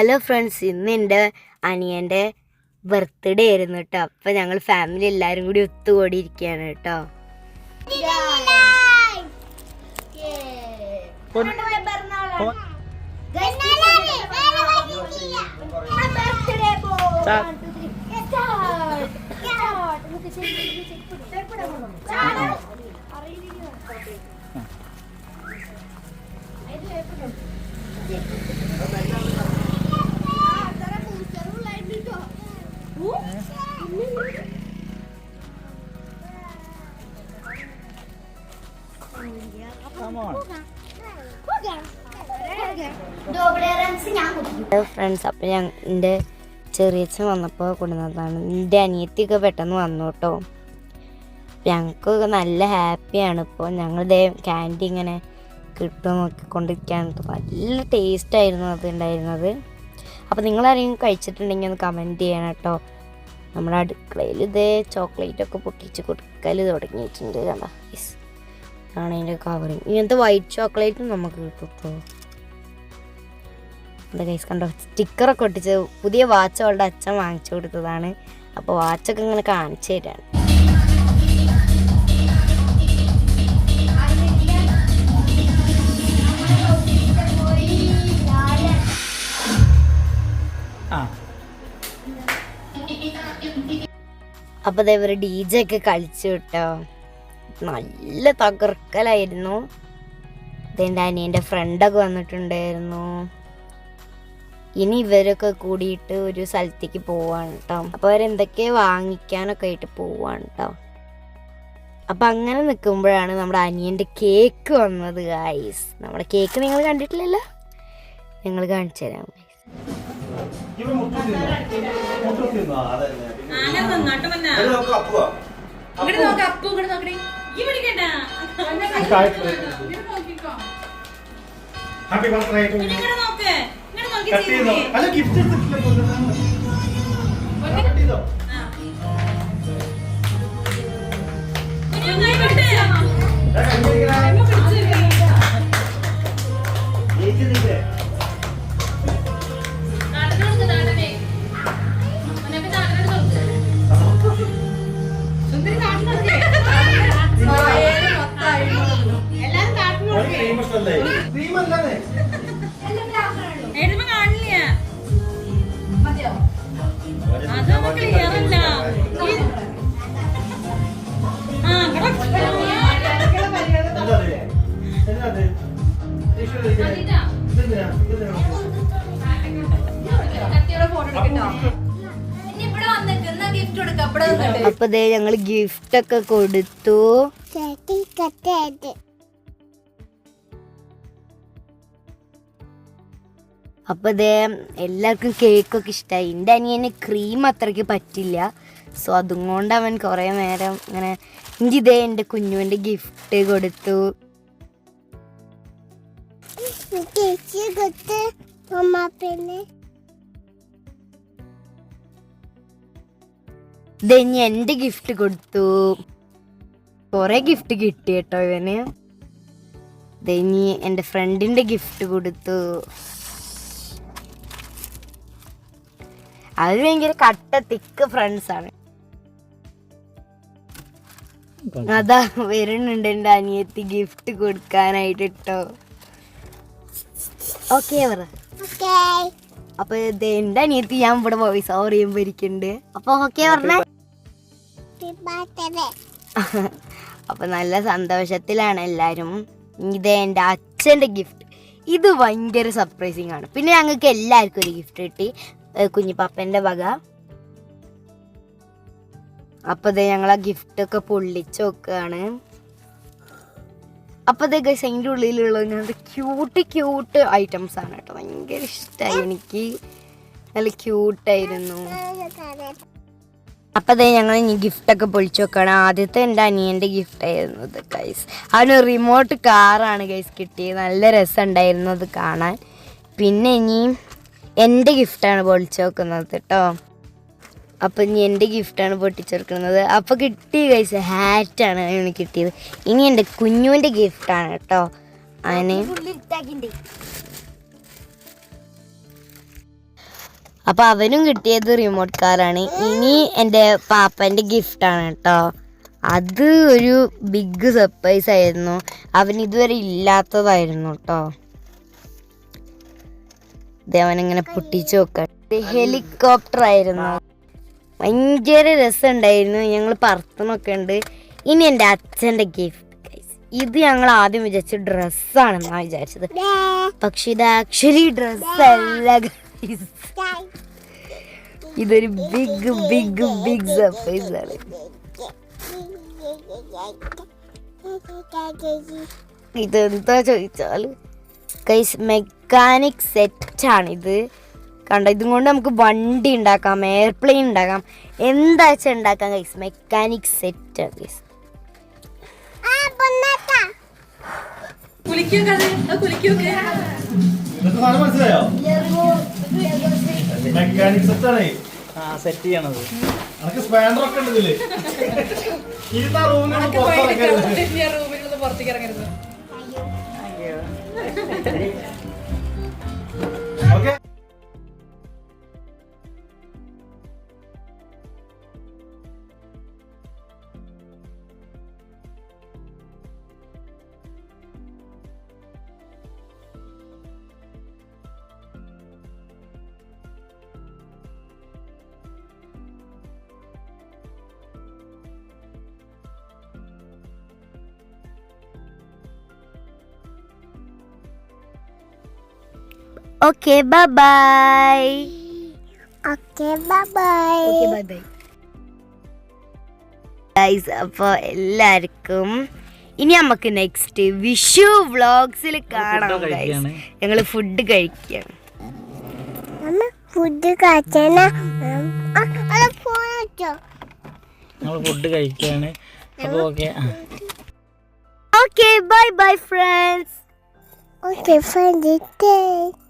Hello friends, ഇന്ന് എൻ്റെ അനിയൻ്റെ ബർത്ത്ഡേ ആയിരുന്നു കേട്ടോ. അപ്പം ഞങ്ങൾ ഫാമിലി എല്ലാവരും കൂടി ഒത്തുകൂടിയിരിക്കുകയാണ് കേട്ടോ. ഫ്രണ്ട്സ്, അപ്പം എൻ്റെ ചെറിയച്ഛൻ വന്നപ്പോൾ കൊണ്ടുവന്നതാണ്. എൻ്റെ അനിയത്തിയൊക്കെ പെട്ടെന്ന് വന്നു കേട്ടോ. ഞങ്ങൾക്കൊക്കെ നല്ല ഹാപ്പിയാണ്. ഇപ്പോൾ ഞങ്ങളുടെ ക്യാൻഡി ഇങ്ങനെ കിട്ടുമോ നോക്കിക്കൊണ്ടിരിക്കുകയാണ്. നല്ല ടേസ്റ്റായിരുന്നു അത് ഉണ്ടായിരുന്നത്. അപ്പോൾ നിങ്ങളാരെങ്കിലും കഴിച്ചിട്ടുണ്ടെങ്കിൽ ഒന്ന് കമൻറ്റ് ചെയ്യണം കേട്ടോ. നമ്മുടെ അടുക്കളയിൽ ഇതേ ചോക്ലേറ്റൊക്കെ പൊട്ടിച്ച് കൊടുക്കൽ തുടങ്ങിയിട്ടുണ്ട്. കണ്ടോ ആണ് അതിൻ്റെ കവറിങ്. ഇങ്ങനത്തെ വൈറ്റ് ചോക്ലേറ്റും നമുക്ക് കിട്ടും കേട്ടോ. എന്താ ഗൈസ് കണ്ടോ, സ്റ്റിക്കറൊക്കെ ഒട്ടിച്ച് പുതിയ വാച്ച് അവളുടെ അച്ഛൻ വാങ്ങിച്ചു കൊടുത്തതാണ്. അപ്പോൾ വാച്ചൊക്കെ ഇങ്ങനെ കാണിച്ചു തരാണ്. അപ്പോൾ അതേപോലെ DJ ഒക്കെ കളിച്ചു കേട്ടോ. നല്ല തകർക്കലായിരുന്നു. ഇതെൻ്റെ അനിയൻ്റെ ഫ്രണ്ടൊക്കെ വന്നിട്ടുണ്ടായിരുന്നു. ഇനി ഇവരൊക്കെ കൂടിയിട്ട് ഒരു സ്ഥലത്തേക്ക് പോവാണ് കേട്ടോ. അപ്പോൾ അവരെന്തൊക്കെ വാങ്ങിക്കാനൊക്കെ ആയിട്ട് പോവാണ് കേട്ടോ. അപ്പം അങ്ങനെ നിൽക്കുമ്പോഴാണ് നമ്മുടെ അനിയൻ്റെ കേക്ക് വന്നത് ഗൈസ്. നമ്മുടെ കേക്ക് നിങ്ങൾ കണ്ടിട്ടില്ലല്ലോ, ഞങ്ങൾ കാണിച്ചു തരാം ഗൈസ്. ഹാപ്പി ബർത്ത്ഡേ അല്ല ഗിഫ്റ്റ് എടുത്തിട്ടില്ല. അപ്പൊ ദേ ഞങ്ങള് ഗിഫ്റ്റ് ഒക്കെ കൊടുത്തു. അപ്പൊ ദേ എല്ലാവർക്കും കേക്കൊക്കെ ഇഷ്ടമായി. എൻ്റെ അനിയന് ക്രീം അത്രയ്ക്ക് പറ്റില്ല. സോ അതുകൊണ്ട് അവൻ കുറേ നേരം ഇങ്ങനെ ഇതേ എൻ്റെ കുഞ്ഞുവിൻ്റെ ഗിഫ്റ്റ് കൊടുത്തു. ഇനി എൻ്റെ ഗിഫ്റ്റ് കൊടുത്തു. കുറേ ഗിഫ്റ്റ് കിട്ടി കേട്ടോ ഇവന്. ഇനി എൻ്റെ ഫ്രണ്ടിൻ്റെ ഗിഫ്റ്റ് കൊടുത്തു. അത് ഭയങ്കര കട്ട തിക്ക് ഫ്രണ്ട്സാണ്. അതാ വരുന്നുണ്ട് എൻ്റെ അനിയത്തി ഗിഫ്റ്റ് കൊടുക്കാനായിട്ട് കേട്ടോ. ഓക്കെ പറ. അപ്പൊ ഇത് എൻ്റെ അനിയത്തി ഞാൻ ഇവിടെ വോയിസ് ഓവർ ചെയ്യുമ്പോ ഇരിക്കുന്നുണ്ട്. അപ്പൊ ഓക്കെ പറഞ്ഞേ. അപ്പൊ നല്ല സന്തോഷത്തിലാണ് എല്ലാരും. ഇത് എൻ്റെ അച്ഛൻ്റെ ഗിഫ്റ്റ്. ഇത് ഭയങ്കര സർപ്രൈസിങ് ആണ്. പിന്നെ ഞങ്ങൾക്ക് എല്ലാവർക്കും ഒരു ഗിഫ്റ്റ് കിട്ടി, കുഞ്ഞിപ്പാപ്പൻ്റെ വക. അപ്പൊ ഇത് ഞങ്ങൾ ആ ഗിഫ്റ്റൊക്കെ പൊള്ളിച്ച് നോക്കുകയാണ്. അപ്പൊ ഇത് ഗൈസ് അതിൻ്റെ ഉള്ളിലുള്ള ഇങ്ങനത്തെ ക്യൂട്ട് ഐറ്റംസ് ആണ് കേട്ടോ. ഭയങ്കര ഇഷ്ടമായി എനിക്ക്, നല്ല ക്യൂട്ടായിരുന്നു. അപ്പൊ അതേ ഞങ്ങൾ ഇനി ഗിഫ്റ്റൊക്കെ പൊളിച്ചു നോക്കുകയാണ്. ആദ്യത്തെ എൻ്റെ അനിയൻ്റെ ഗിഫ്റ്റ് ആയിരുന്നു ഇത് ഗൈസ്. അവന് റിമോട്ട് കാറാണ് ഗൈസ് കിട്ടിയത്. നല്ല രസമുണ്ടായിരുന്നു അത് കാണാൻ. പിന്നെ ഇനി എൻ്റെ ഗിഫ്റ്റാണ് പൊളിച്ചു നോക്കുന്നത് കേട്ടോ. അപ്പം ഇനി എൻ്റെ ഗിഫ്റ്റാണ് പൊട്ടിച്ചെടുക്കുന്നത്. അപ്പോൾ കിട്ടി ഗൈസ്, ഹാറ്റാണ് അവന് കിട്ടിയത്. ഇനി എൻ്റെ കുഞ്ഞുവിൻ്റെ ഗിഫ്റ്റാണ് കേട്ടോ. അവന് അപ്പോൾ അവനും കിട്ടിയത് റിമോട്ട് കാറാണ്. ഇനി എൻ്റെ പാപ്പൻ്റെ ഗിഫ്റ്റാണ് കേട്ടോ. അത് ഒരു ബിഗ് സർപ്രൈസ് ആയിരുന്നു, അവൻ ഇതുവരെ ഇല്ലാത്തതായിരുന്നു കേട്ടോ. അവനിങ്ങനെ പൊട്ടിച്ചു നോക്കാം. ഹെലികോപ്റ്റർ ആയിരുന്നു, ഭയങ്കര രസമുണ്ടായിരുന്നു. ഞങ്ങൾ പറത്തണമൊക്കെ ഉണ്ട്. ഇനി എൻ്റെ അച്ഛൻ്റെ ഗിഫ്റ്റ്, ഇത് ഞങ്ങൾ ആദ്യം വിചാരിച്ചു ഡ്രസ്സാണെന്നാണ് വിചാരിച്ചത്, പക്ഷെ ഇത് ആക്ച്വലി ഡ്രസ്സല്ല. ഇതൊരു ബിഗ് ബിഗ് ബിഗ് സർപ്രൈസ് ആണ്. ഇതെന്താ ചോദിച്ചാൽ ഗൈസ് മെക്കാനിക് സെറ്റാണിത്. കണ്ടോ, ഇതും കൊണ്ട് നമുക്ക് വണ്ടി ഉണ്ടാക്കാം, എയർപ്ലെയിൻ ഉണ്ടാക്കാം, എന്താ വെച്ചാൽ ഉണ്ടാക്കാം ഗൈസ്. മെക്കാനിക് സെറ്റാണ് ഗൈസ്. സെറ്റ് ചെയ്യണത് പുറത്തേക്ക് ഇറങ്ങരുത്. Okay bye bye. Okay bye bye guys. അപ്പോൾ എല്ലാവർക്കും ഇനി നമുക്ക് നെക്സ്റ്റ് വിഷു വ്ളോഗ്സിൽ കാണാം ഗൈസ്. ഞങ്ങൾ ഫുഡ് കഴിക്കുകയാണ്. ഫുഡ് കഴിച്ചാണ്. ഫുഡ് കഴിക്കുകയാണ്. അപ്പോൾ okay bye bye friends. Okay friends.